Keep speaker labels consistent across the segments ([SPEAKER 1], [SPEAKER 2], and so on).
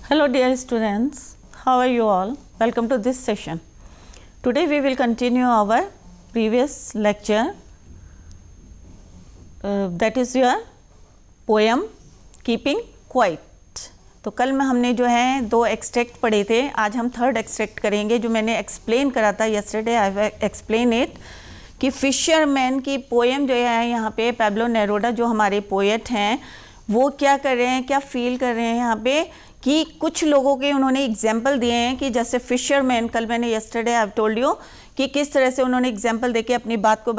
[SPEAKER 1] Hello dear students, how are you all? Welcome to this session. Today we will continue our previous lecture, that is your poem Keeping Quiet. तो कल में हमने जो है 2 extract पढ़े थे, आज हम 3rd एक्सट्रैक्ट करेंगे जो मैंने एक्सप्लेन करा था yesterday. I have explained it कि फिशरमैन की पोएम जो है यहाँ पे पैब्लो नेरूदा जो हमारे पोएट हैं वो क्या कर रहे हैं, क्या फील कर रहे हैं यहाँ पे कि कुछ लोगों के उन्होंने एग्जाम्पल दिए हैं कि जैसे फिशरमैन, कल मैंने yesterday I have told you कि किस तरह से उन्होंने एग्जाम्पल देके अपनी बात को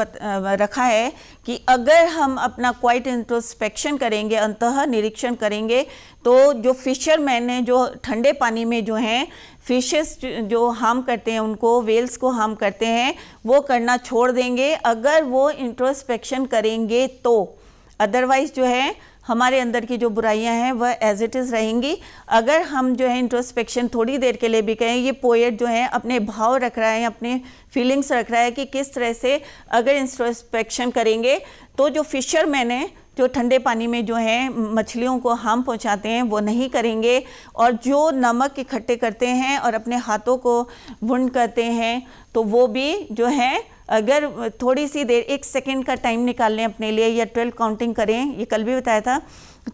[SPEAKER 1] रखा है कि अगर हम अपना क्वाइट इंट्रोस्पेक्शन करेंगे, अंतः निरीक्षण करेंगे, तो जो फिशरमैन हैं जो ठंडे पानी में जो हैं फिशेस जो हार्म करते हैं, उनको वेल्स को हार्म करते हैं, वो करना छोड़ देंगे अगर वो इंट्रोस्पेक्शन करेंगे तो। अदरवाइज जो है हमारे अंदर की जो बुराइयां हैं वह एज इट इज़ रहेंगी। अगर हम जो है इंट्रोस्पेक्शन थोड़ी देर के लिए भी कहें, ये पोएट जो है अपने भाव रख रहा है, अपने फीलिंग्स रख रहा है कि किस तरह से अगर इंट्रोस्पेक्शन करेंगे तो जो फिशरमैन है जो ठंडे पानी में जो है मछलियों को हार्म पहुंचाते हैं वो नहीं करेंगे, और जो नमक इकट्ठे करते हैं और अपने हाथों को वुंड करते हैं तो वो भी जो है अगर थोड़ी सी देर 1 सेकेंड का टाइम निकाल लें अपने लिए या 12 काउंटिंग करें, ये कल भी बताया था,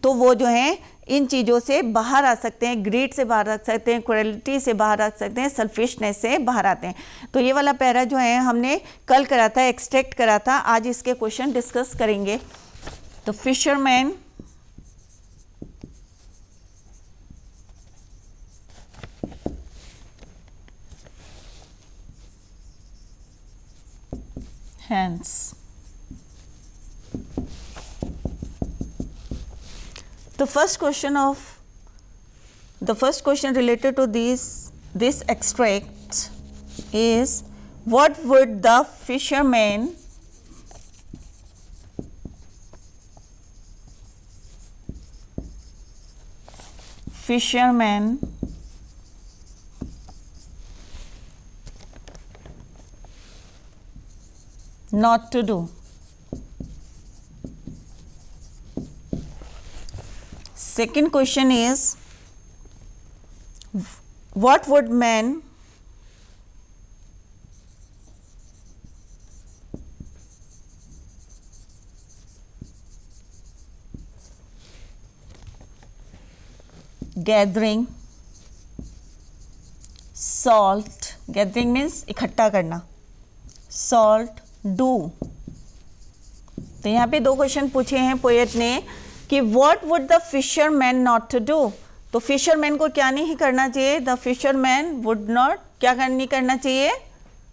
[SPEAKER 1] तो वो जो है इन चीज़ों से बाहर आ सकते हैं, ग्रीड से बाहर आ सकते हैं, क्रुएल्टी से बाहर आ सकते हैं, सेल्फिशनेस से बाहर आते हैं। तो ये वाला पैरा जो है हमने कल करा था, एक्सट्रैक्ट करा था, आज इसके क्वेश्चन डिस्कस करेंगे। तो fisherman hence the first question related to this extract is, what would the fisherman not to do? Second question is, what would man gathering salt, gathering means इकट्ठा करना, salt डू। तो यहाँ पे 2 question पूछे हैं poet ने कि what would the fisherman not to do. तो फिशरमैन को क्या नहीं करना चाहिए? द फिशरमैन वुड नॉट क्या नहीं करना चाहिए?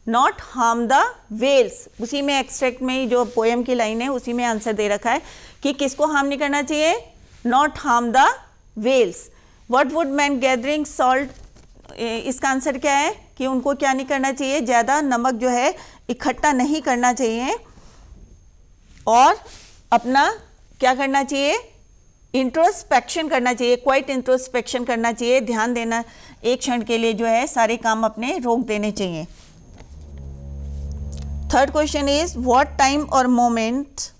[SPEAKER 1] Not harm the whales. उसी में एक्सट्रैक्ट में जो पोएम की लाइन है उसी में आंसर दे रखा है कि किसको हार्म नहीं करना चाहिए? Not harm the whales. What would man gathering salt, इसका आंसर क्या है कि उनको क्या नहीं करना चाहिए? ज़्यादा नमक जो है इकट्ठा नहीं करना चाहिए, और अपना क्या करना चाहिए? इंट्रोस्पेक्शन करना चाहिए, क्वाइट इंट्रोस्पेक्शन करना चाहिए, ध्यान देना, एक क्षण के लिए जो है सारे काम अपने रोक देने चाहिए। Third question is, what time और moment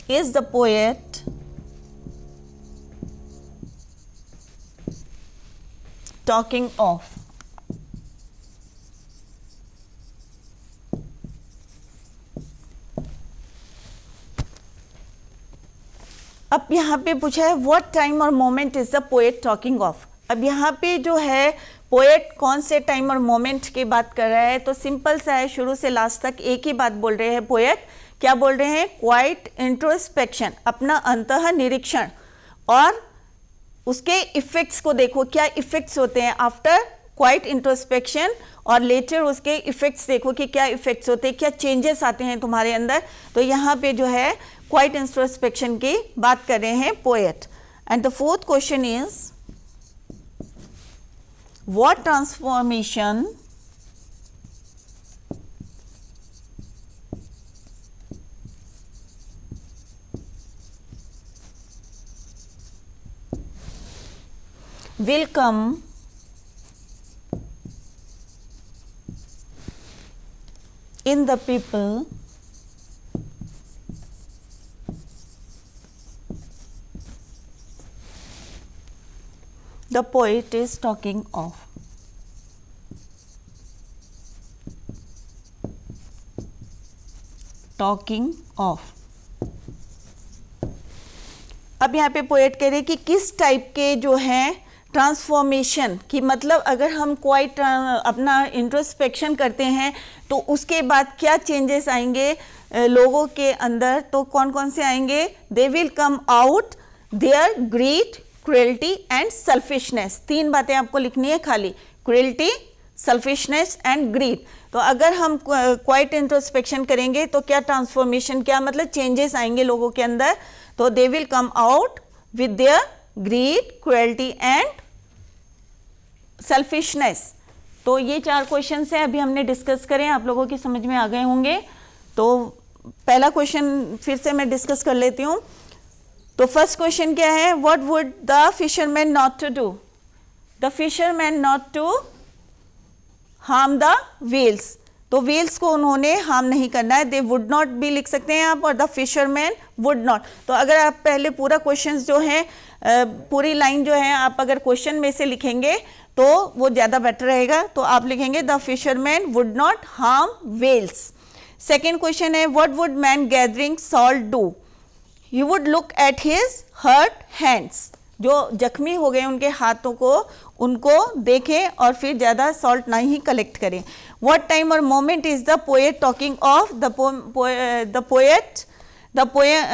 [SPEAKER 1] is the poet talking of? अब यहाँ पे पूछा है व्हाट टाइम और moment is the poet talking of. अब यहाँ पे जो है पोएट कौन से टाइम और मोमेंट की बात कर रहा है? तो सिंपल सा है, शुरू से लास्ट तक एक ही बात बोल रहे हैं पोएट। क्या बोल रहे हैं? क्वाइट इंट्रोस्पेक्शन, अपना अंतः निरीक्षण, और उसके इफेक्ट्स को देखो, क्या इफेक्ट्स होते हैं आफ्टर क्वाइट इंट्रोस्पेक्शन, और लेटर उसके इफेक्ट्स देखो कि क्या इफेक्ट्स होते हैं, क्या चेंजेस आते हैं तुम्हारे अंदर। तो यहाँ पे जो है क्वाइट इंट्रोस्पेक्शन की बात कर रहे हैं poet. And the fourth question is, what transformation will come in the people the poet is talking of. Talking of. अब यहाँ पे पोएट कह रहे कि किस टाइप के जो है ट्रांसफॉर्मेशन की, मतलब अगर हम क्वाइट अपना इंट्रोस्पेक्शन करते हैं तो उसके बाद क्या चेंजेस आएंगे लोगों के अंदर, तो कौन कौन से आएंगे? They will come out their greed, cruelty and selfishness. 3 बातें आपको लिखनी है खाली, क्रुएल्टी, सेल्फिशनेस एंड ग्रीड। तो अगर हम क्वाइट इंट्रोस्पेक्शन करेंगे तो क्या ट्रांसफॉर्मेशन, क्या मतलब चेंजेस आएंगे लोगों के अंदर? तो they will come out with their greed, cruelty and selfishness. तो ये 4 क्वेश्चंस हैं, अभी हमने डिस्कस करें, आप लोगों की समझ में आ गए होंगे। तो पहला क्वेश्चन फिर से मैं डिस्कस कर लेती हूँ। तो फर्स्ट क्वेश्चन क्या है? What would the fisherman not to do? The fisherman not to harm the whales. तो व्हेल्स को उन्होंने हार्म नहीं करना है, दे वुड नॉट भी लिख सकते हैं आप, और द फिशरमैन वुड नॉट। तो अगर आप पहले पूरा क्वेश्चन जो है, पूरी लाइन जो है आप अगर क्वेश्चन में से लिखेंगे तो वो ज़्यादा बेटर रहेगा। तो आप लिखेंगे the fisherman would not harm whales. Second question है what would man gathering salt do? You would look at his hurt hands. जो जख्मी हो गए उनके हाथों को, उनको देखें और फिर ज़्यादा सॉल्ट ना ही कलेक्ट करें। व्हाट टाइम और moment is the poet talking of? The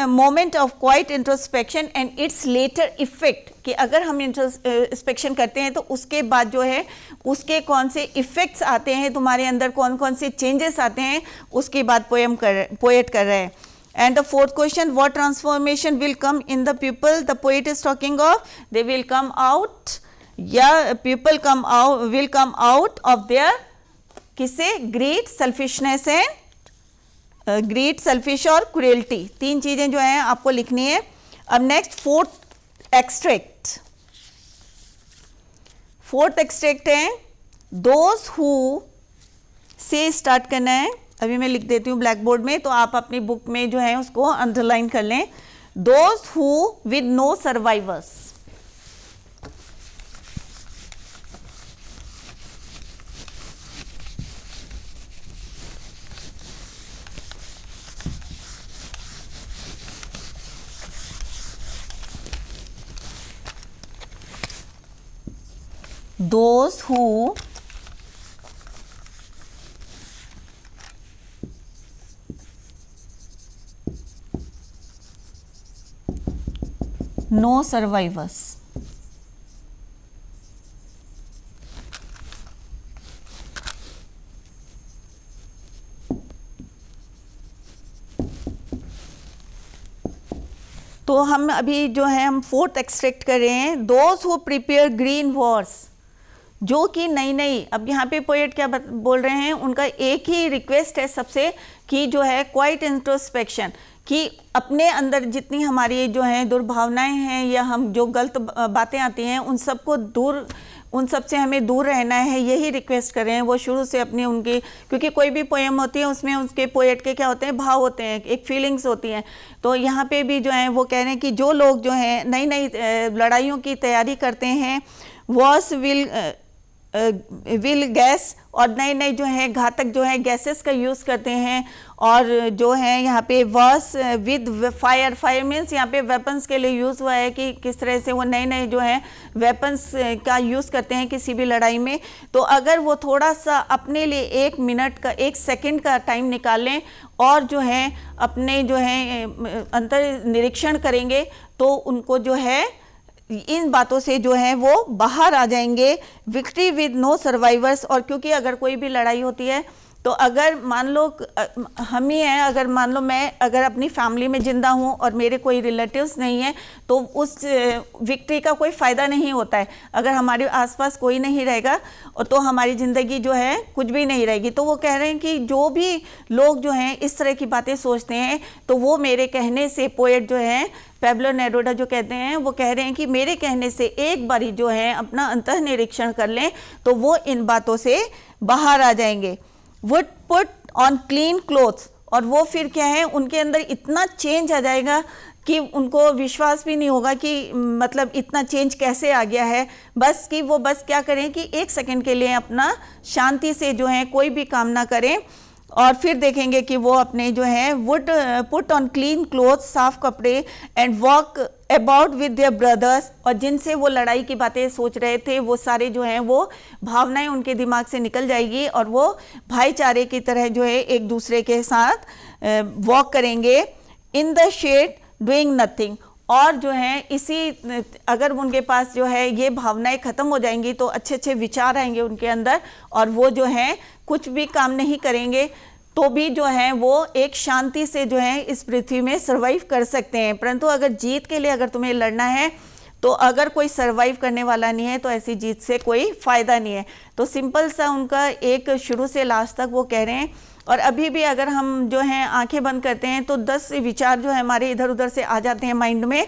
[SPEAKER 1] moment of quiet introspection and its later effect, कि अगर हम इंट्रोस्पेक्शन करते हैं तो उसके बाद जो है उसके कौन से इफेक्ट्स आते हैं, तुम्हारे अंदर कौन कौन से चेंजेस आते हैं, उसकी बात पोएट कर रहे हैं। And the fourth question, what transformation will come in the people the poet is talking of? They will come out, people will come out of their किसे? greed, selfishness and greed, selfish और cruelty। 3 चीजें जो हैं आपको लिखनी है। अब next fourth extract है those who से स्टार्ट करना है। अभी मैं लिख देती हूँ ब्लैक बोर्ड में, तो आप अपनी बुक में जो है उसको अंडरलाइन कर लें। Those who with no survivors. Those who no survivors। तो हम अभी जो है हम फोर्थ एक्सट्रैक्ट कर रहे हैं। Those who prepare green Wars, जो कि नई अब यहाँ पे पोएट क्या बोल रहे हैं, उनका एक ही रिक्वेस्ट है सबसे कि जो है क्वाइट इंट्रोस्पेक्शन, कि अपने अंदर जितनी हमारी जो है दुर्भावनाएं हैं या हम जो गलत बातें आती हैं उन सबको दूर, उन सब से हमें दूर रहना है, यही रिक्वेस्ट कर रहे हैं वो शुरू से अपनी उनकी। क्योंकि कोई भी पोएम होती है उसमें उसके पोएट के क्या होते हैं, भाव होते हैं, एक फीलिंग्स होती हैं। तो यहाँ पे भी जो है वो कह रहे हैं कि जो लोग जो हैं नई लड़ाइयों की तैयारी करते हैं, वॉर्स विल गैस, और नए जो है घातक जो है गैसेस का यूज़ करते हैं। और जो है यहाँ पे वॉर्स विद फायर मीन्स यहाँ पे वेपन्स के लिए यूज़ हुआ है कि किस तरह से वो नए जो है वेपन्स का यूज़ करते हैं किसी भी लड़ाई में। तो अगर वो थोड़ा सा अपने लिए 1 मिनट का 1 सेकंड का टाइम निकालें और जो है अपने जो है अंतर निरीक्षण करेंगे तो उनको जो है इन बातों से जो है वो बाहर आ जाएंगे। विक्ट्री विद नो सर्वाइवर्स, और क्योंकि अगर कोई भी लड़ाई होती है तो अगर मान लो हम ही हैं, अगर मान लो मैं अगर अपनी फैमिली में ज़िंदा हूँ और मेरे कोई रिलेटिव्स नहीं है तो उस विक्ट्री का कोई फ़ायदा नहीं होता है। अगर हमारे आसपास कोई नहीं रहेगा और तो हमारी ज़िंदगी जो है कुछ भी नहीं रहेगी। तो वो कह रहे हैं कि जो भी लोग जो हैं इस तरह की बातें सोचते हैं तो वो मेरे कहने से, पोएट जो है पैब्लो नेरूदा जो कहते हैं, वो कह रहे हैं कि मेरे कहने से एक बारी जो है अपना अंतः निरीक्षण कर लें तो वो इन बातों से बाहर आ जाएंगे। Would put on clean clothes, और वो फिर क्या है, उनके अंदर इतना चेंज आ जाएगा कि उनको विश्वास भी नहीं होगा कि मतलब इतना चेंज कैसे आ गया है। बस कि वो बस क्या करें कि एक सेकंड के लिए अपना शांति से जो है कोई भी काम ना करें, और फिर देखेंगे कि वो अपने जो है would put on clean clothes, साफ कपड़े, and walk about with their brothers, और जिनसे वो लड़ाई की बातें सोच रहे थे वो सारे जो हैं वो भावनाएं उनके दिमाग से निकल जाएगी, और वो भाईचारे की तरह जो है एक दूसरे के साथ वॉक करेंगे। In the shade doing nothing, और जो है इसी, अगर उनके पास जो है ये भावनाएं खत्म हो जाएंगी तो अच्छे अच्छे विचार आएंगे उनके अंदर, और वो जो है कुछ भी काम नहीं करेंगे तो भी जो है वो एक शांति से जो है इस पृथ्वी में सर्वाइव कर सकते हैं। परंतु अगर जीत के लिए अगर तुम्हें लड़ना है तो अगर कोई सर्वाइव करने वाला नहीं है तो ऐसी जीत से कोई फायदा नहीं है। तो सिंपल सा उनका एक शुरू से लास्ट तक वो कह रहे हैं। और अभी भी अगर हम जो हैं आंखें बंद करते हैं तो 10 विचार जो है हमारे इधर उधर से आ जाते हैं माइंड में,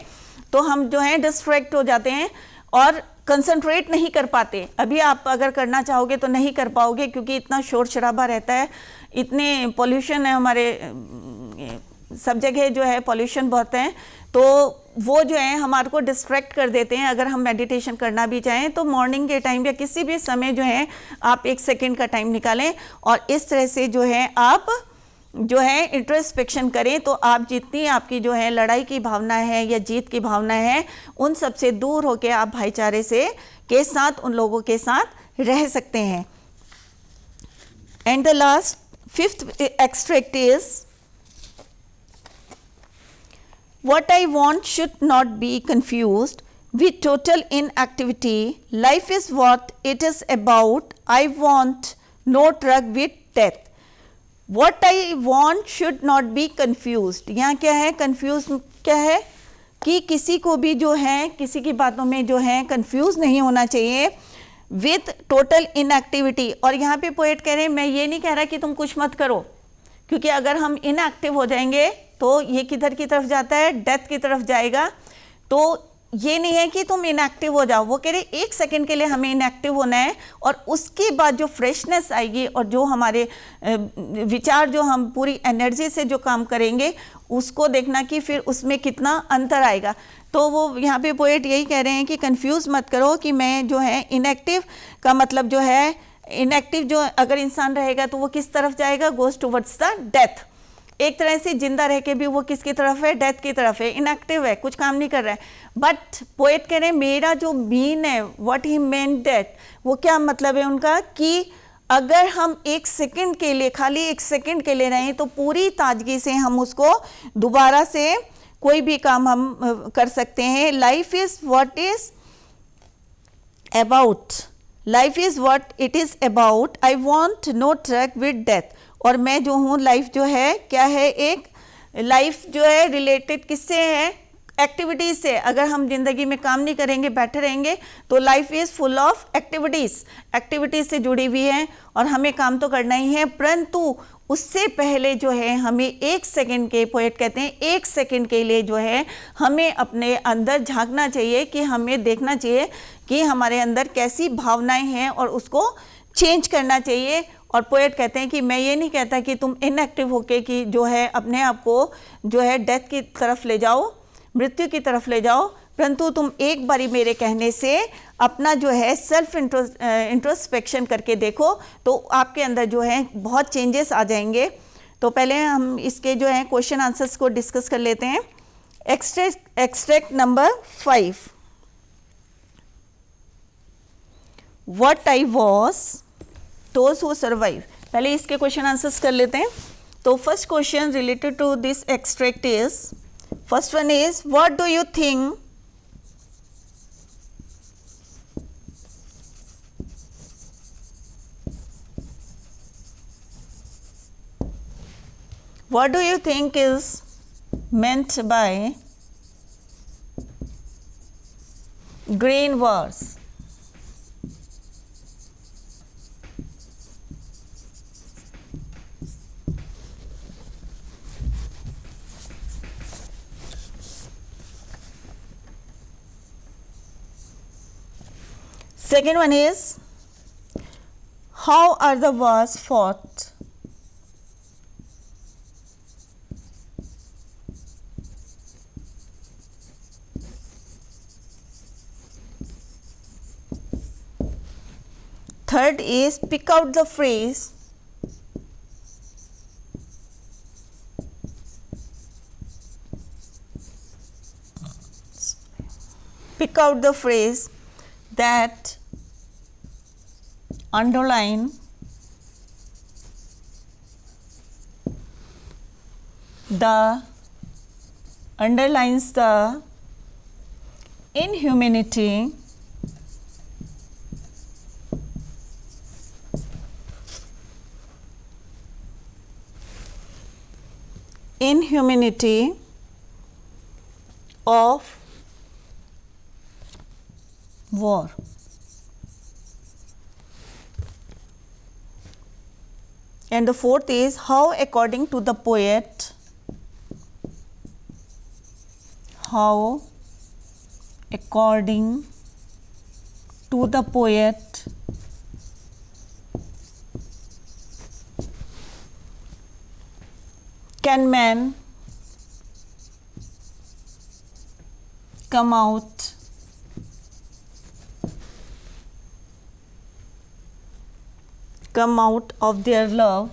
[SPEAKER 1] तो हम जो हैं डिस्ट्रैक्ट हो जाते हैं और कंसंट्रेट नहीं कर पाते। अभी आप अगर करना चाहोगे तो नहीं कर पाओगे, क्योंकि इतना शोर शराबा रहता है, इतने पॉल्यूशन है, हमारे सब जगह जो है पॉल्यूशन बहुत है, तो वो जो है हमारे को डिस्ट्रैक्ट कर देते हैं। अगर हम मेडिटेशन करना भी चाहें तो मॉर्निंग के टाइम या किसी भी समय जो है आप 1 सेकंड का टाइम निकालें और इस तरह से जो है आप जो है इंट्रोस्पेक्शन करें, तो आप जितनी आपकी जो है लड़ाई की भावना है या जीत की भावना है उन सब से दूर होकर आप भाईचारे से के साथ उन लोगों के साथ रह सकते हैं। And the last 5th extract is, what I want should not be confused with total inactivity. Life is what it is about. I want no drug with death. What I want should not be confused. यहाँ क्या है, confused क्या है कि किसी को भी जो है किसी की बातों में जो है confused नहीं होना चाहिए विथ टोटल इनएक्टिविटी। और यहाँ पे पोएट कह रहे हैं मैं ये नहीं कह रहा कि तुम कुछ मत करो, क्योंकि अगर हम इनएक्टिव हो जाएंगे तो ये किधर की तरफ जाता है, डेथ की तरफ जाएगा। तो ये नहीं है कि तुम इनएक्टिव हो जाओ, वो कह रहे 1 सेकंड के लिए हमें इनएक्टिव होना है, और उसके बाद जो फ्रेशनेस आएगी और जो हमारे विचार जो हम पूरी एनर्जी से जो काम करेंगे उसको देखना कि फिर उसमें कितना अंतर आएगा। तो वो यहाँ पे पोएट यही कह रहे हैं कि कंफ्यूज मत करो कि मैं जो है इनएक्टिव का मतलब जो है, इनएक्टिव जो अगर इंसान रहेगा तो वो किस तरफ जाएगा, गोज टुवर्ड्स द डेथ। एक तरह से जिंदा रह के भी वो किसकी तरफ है, डेथ की तरफ है, इनएक्टिव है, कुछ काम नहीं कर रहा है। बट पोएट कह रहे हैं मेरा जो मीन है, व्हाट ही मेंट दैट, वो क्या मतलब है उनका कि अगर हम 1 सेकंड के लिए, खाली 1 सेकंड के लिए रहें तो पूरी ताजगी से हम उसको दोबारा से कोई भी काम हम कर सकते हैं। Life is what is about, life is what it is about, I want no track with death. और मैं जो हूँ लाइफ जो है क्या है, एक लाइफ जो है रिलेटेड किससे है, एक्टिविटीज से। अगर हम जिंदगी में काम नहीं करेंगे, बैठे रहेंगे, तो life is full of activities, activities से जुड़ी हुई है और हमें काम तो करना ही है। परंतु उससे पहले जो है हमें 1 सेकंड के, पोएट कहते हैं 1 सेकंड के लिए जो है हमें अपने अंदर झांकना चाहिए, कि हमें देखना चाहिए कि हमारे अंदर कैसी भावनाएं हैं और उसको चेंज करना चाहिए। और पोएट कहते हैं कि मैं ये नहीं कहता कि तुम इनएक्टिव होके कि जो है अपने आप को जो है डेथ की तरफ ले जाओ, मृत्यु की तरफ ले जाओ, परंतु तुम एक बारी मेरे कहने से अपना जो है सेल्फ इंट्रोस्पेक्शन करके देखो, तो आपके अंदर जो है बहुत चेंजेस आ जाएंगे। तो पहले हम इसके जो है क्वेश्चन आंसर्स को डिस्कस कर लेते हैं। Extract number 5, what I was those who survive. पहले इसके क्वेश्चन आंसर्स कर लेते हैं। तो first question related to this extract is, first one is what do you think what do you think is meant by green wars? Second one is, how are the wars fought? third is pick out the phrase that underlines the inhumanity of war. And the fourth is how according to the poet, can man come out of their love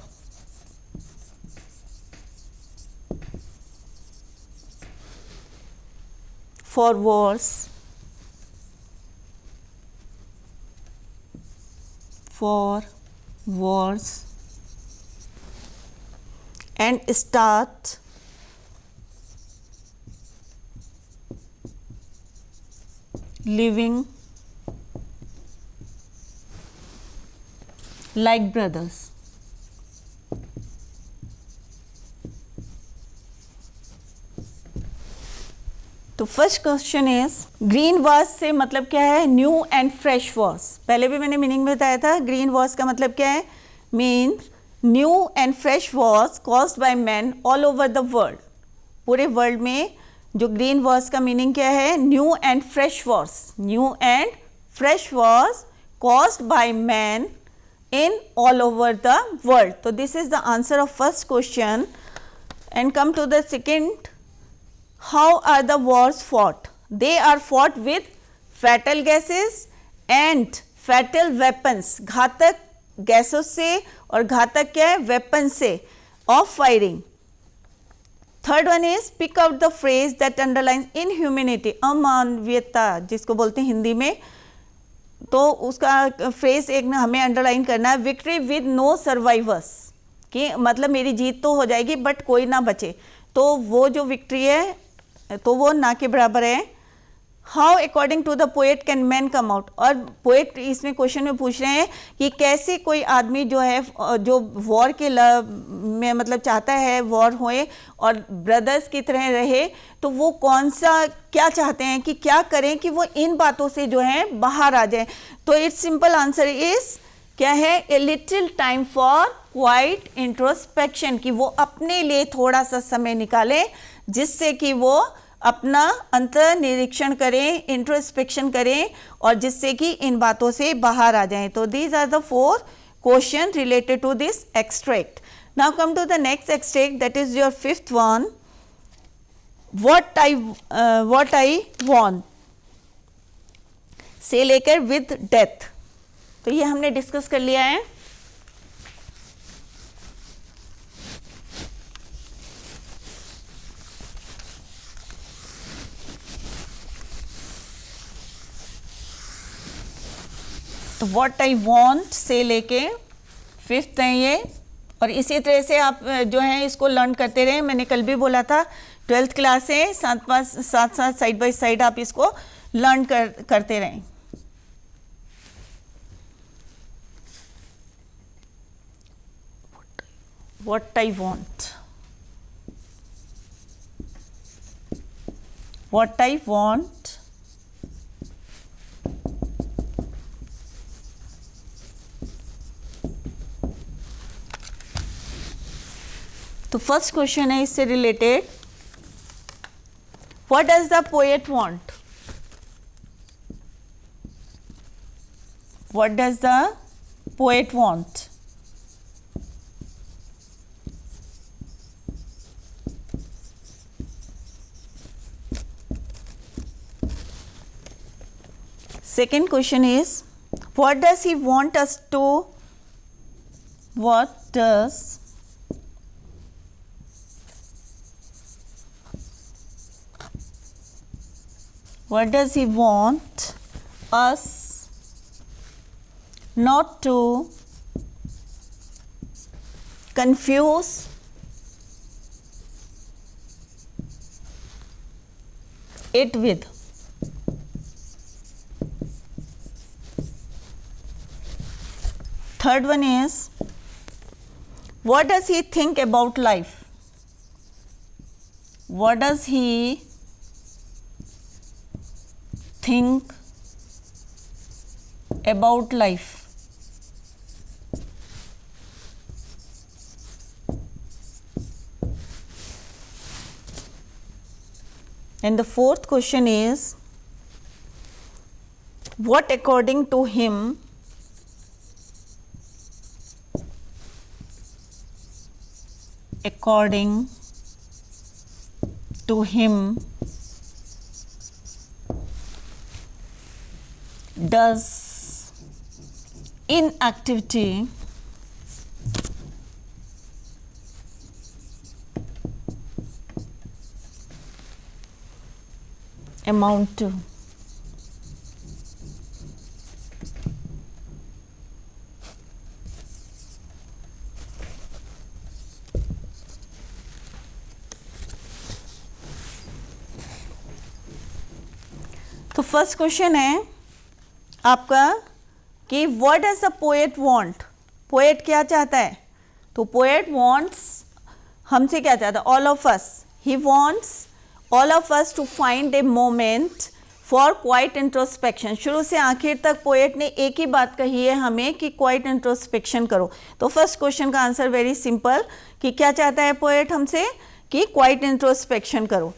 [SPEAKER 1] for wars and start living like brothers. तो first question is green wash से मतलब क्या है, new and fresh wash. पहले भी मैंने meaning में बताया था. ग्रीन वॉश का मतलब क्या है, means new and fresh wash caused by man all over the world. पूरे वर्ल्ड में जो ग्रीन वॉश का मीनिंग क्या है, new and fresh wash. New and fresh wash caused by man in all over the world. So this is the answer of first question. And come to the second, how are the wars fought? They are fought with fatal gases and fatal weapons. घातक गैसों से और घातक क्या है, weapon से of firing. Third one is pick out the phrase that underlines inhumanity, अमानवीयता जिसको बोलते हैं हिंदी में. तो उसका फ्रेज एक ना हमें अंडरलाइन करना है, विक्ट्री विद नो सर्वाइवर्स, कि मतलब मेरी जीत तो हो जाएगी बट कोई ना बचे. तो वो जो विक्ट्री है तो वो ना के बराबर है. How according to the poet can man come out, और पोएट इसमें क्वेश्चन में पूछ रहे हैं कि कैसे कोई आदमी जो है जो वॉर के में मतलब चाहता है वॉर होए और ब्रदर्स की तरह रहे, तो वो कौन सा क्या चाहते हैं कि क्या करें कि वो इन बातों से जो है बाहर आ जाए. तो इट्स सिंपल आंसर इज क्या है, a little time for quiet introspection, कि वो अपने लिए थोड़ा सा समय निकालें जिससे कि वो अपना अंतर निरीक्षण करें, इंट्रोस्पेक्शन करें और जिससे कि इन बातों से बाहर आ जाएं. तो these are the 4 question related to this extract. Now come to the next extract, that is your 5th one, what I want से लेकर with death. तो ये हमने डिस्कस कर लिया है. तो व्हाट आई वांट से लेके 5th है ये, और इसी तरह से आप जो है इसको लर्न करते रहे. मैंने कल भी बोला था 12th क्लास है, साथ साथ साइड बाय साइड आप इसको लर्न करते रहें. What I want, what I want तो फर्स्ट क्वेश्चन है इससे related, what does the poet want, what does the poet want. Second question is what does he want us to, what does he want us not to confuse it with? Third one is, what does he think about life? What does he think about life? And the fourth question is, what according to him does inactivity amount to? तो first question है आपका कि what does the poet want? Poet क्या चाहता है? तो poet wants हमसे क्या चाहता है? All of us, he wants all of us to find a moment for quiet introspection. शुरू से आखिर तक पोएट ने एक ही बात कही है हमें कि क्वाइट इंट्रोस्पेक्शन करो। तो फर्स्ट क्वेश्चन का आंसर वेरी सिंपल कि क्या चाहता है पोएट हमसे कि क्वाइट इंट्रोस्पेक्शन करो।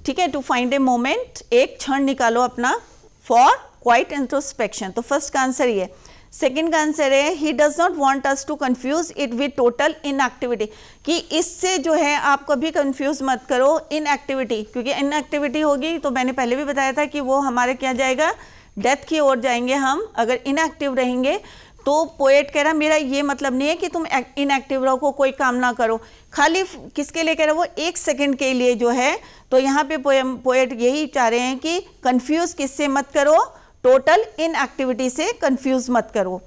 [SPEAKER 1] ठीक है, टू फाइंड ए मोमेंट, एक क्षण निकालो अपना फॉर क्वाइट इंट्रोस्पेक्शन। तो फर्स्ट का आंसर ये। सेकेंड का आंसर है he does not want us to confuse it with total inactivity, कि इससे जो है आप कभी कंफ्यूज मत करो इनएक्टिविटी, क्योंकि इनएक्टिविटी होगी तो मैंने पहले भी बताया था कि वो हमारे क्या जाएगा, डेथ की ओर जाएंगे हम अगर इनएक्टिव रहेंगे। तो पोएट कह रहा मेरा ये मतलब नहीं है कि तुम इनएक्टिव रहो, कोई काम ना करो, खाली किसके लिए कह रहा है वो एक सेकंड के लिए जो है। तो यहाँ पे पोएट यही चाह रहे हैं कि कंफ्यूज किससे मत करो, टोटल इनएक्टिविटी से कंफ्यूज मत करो।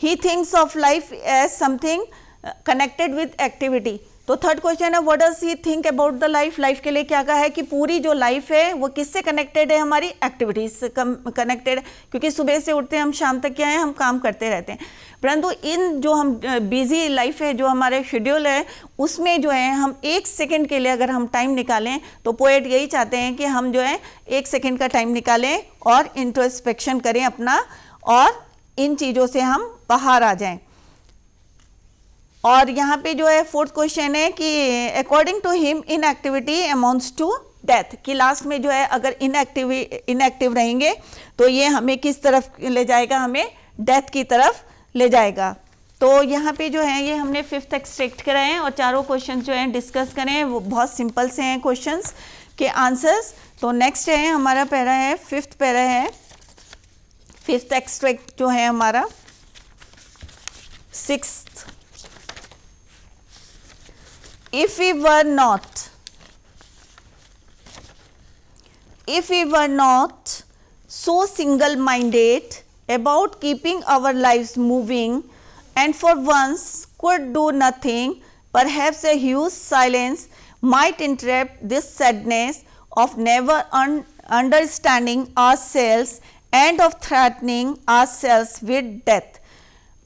[SPEAKER 1] He thinks of life as something connected with activity. तो थर्ड क्वेश्चन है what does he think about the life? Life के लिए क्या कहा है कि पूरी जो लाइफ है वो किससे कनेक्टेड है, हमारी एक्टिविटीज से कनेक्टेड है, क्योंकि सुबह से उठते हैं हम शाम तक क्या है हम काम करते रहते हैं। परंतु इन जो हम बिजी लाइफ है, जो हमारे शेड्यूल है, उसमें जो है हम एक सेकंड के लिए अगर हम टाइम निकालें, तो पोएट यही चाहते हैं कि हम जो है एक सेकंड का टाइम निकालें और इंट्रोस्पेक्शन करें अपना, और इन चीज़ों से हम बाहर आ जाएं। और यहाँ पे जो है फोर्थ क्वेश्चन है कि according to him inactivity amounts to death, कि लास्ट में जो है अगर इनएक्टिव रहेंगे तो ये हमें किस तरफ ले जाएगा, हमें डेथ की तरफ ले जाएगा। तो यहाँ पे जो है ये हमने फिफ्थ एक्सट्रैक्ट कराए हैं और चारों क्वेश्चन जो हैं डिस्कस करें, वो बहुत सिंपल से हैं क्वेश्चंस के आंसर्स। तो नेक्स्ट है हमारा पैरा है, फिफ्थ पैरा है, फिफ्थ एक्सट्रैक्ट जो है हमारा sixth. If we were not so single-minded about keeping our lives moving and for once could do nothing, perhaps a huge silence might interrupt this sadness of never understanding ourselves and of threatening ourselves with death।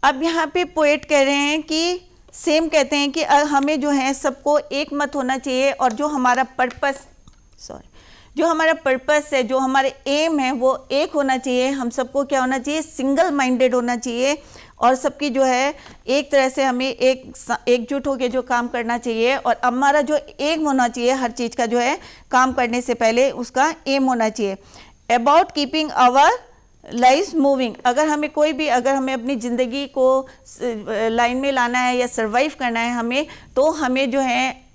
[SPEAKER 1] अब यहाँ पे poet कह रहे हैं कि same कहते हैं कि हमें जो है सबको एक मत होना चाहिए, और जो हमारा पर्पस है, जो हमारे एम है वो एक होना चाहिए। हम सबको क्या होना चाहिए, सिंगल माइंडेड होना चाहिए, और सबकी जो है एक तरह से हमें एकजुट होकर जो काम करना चाहिए, और हमारा जो एम होना चाहिए हर चीज़ का जो है काम करने से पहले उसका एम होना चाहिए। About keeping our life moving, अगर हमें अपनी ज़िंदगी को लाइन में लाना है या सरवाइव करना है हमें, तो हमें जो है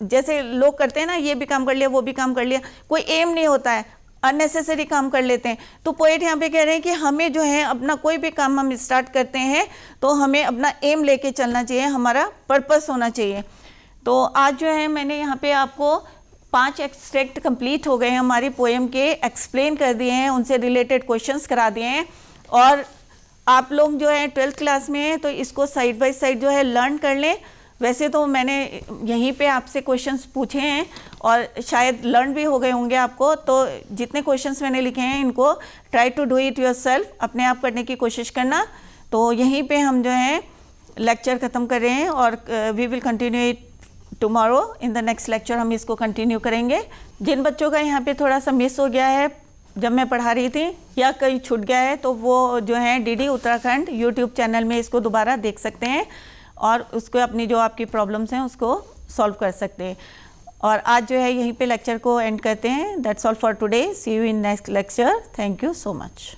[SPEAKER 1] जैसे लोग करते हैं ना, ये भी काम कर लिया वो भी काम कर लिया, कोई एम नहीं होता है। अननेसेसरी काम कर लेते हैं। तो पोएट यहाँ पे कह रहे हैं कि हमें जो है अपना कोई भी काम हम स्टार्ट करते हैं तो हमें अपना एम लेके चलना चाहिए, हमारा पर्पस होना चाहिए। तो आज जो है मैंने यहाँ पे आपको 5 एक्सट्रैक्ट कंप्लीट हो गए हैं हमारी पोएम के, एक्सप्लेन कर दिए हैं, उनसे रिलेटेड क्वेश्चंस करा दिए हैं। और आप लोग जो है 12th क्लास में हैं तो इसको साइड बाय साइड जो है लर्न कर लें। वैसे तो मैंने यहीं पे आपसे क्वेश्चंस पूछे हैं और शायद लर्न भी हो गए होंगे आपको, तो जितने क्वेश्चंस मैंने लिखे हैं इनको try to do it yourself, अपने आप करने की कोशिश करना। तो यहीं पे हम जो है लेक्चर ख़त्म कर रहे हैं और we will continue it tomorrow. In the next lecture हम इसको कंटिन्यू करेंगे। जिन बच्चों का यहाँ पे थोड़ा सा मिस हो गया है जब मैं पढ़ा रही थी या कहीं छूट गया है तो वो जो है डीडी उत्तराखंड यूट्यूब चैनल में इसको दोबारा देख सकते हैं और उसको अपनी जो आपकी प्रॉब्लम्स हैं उसको सॉल्व कर सकते हैं। और आज जो है यहीं पे लेक्चर को एंड करते हैं। That's all for today, see you in next lecture. Thank you so much.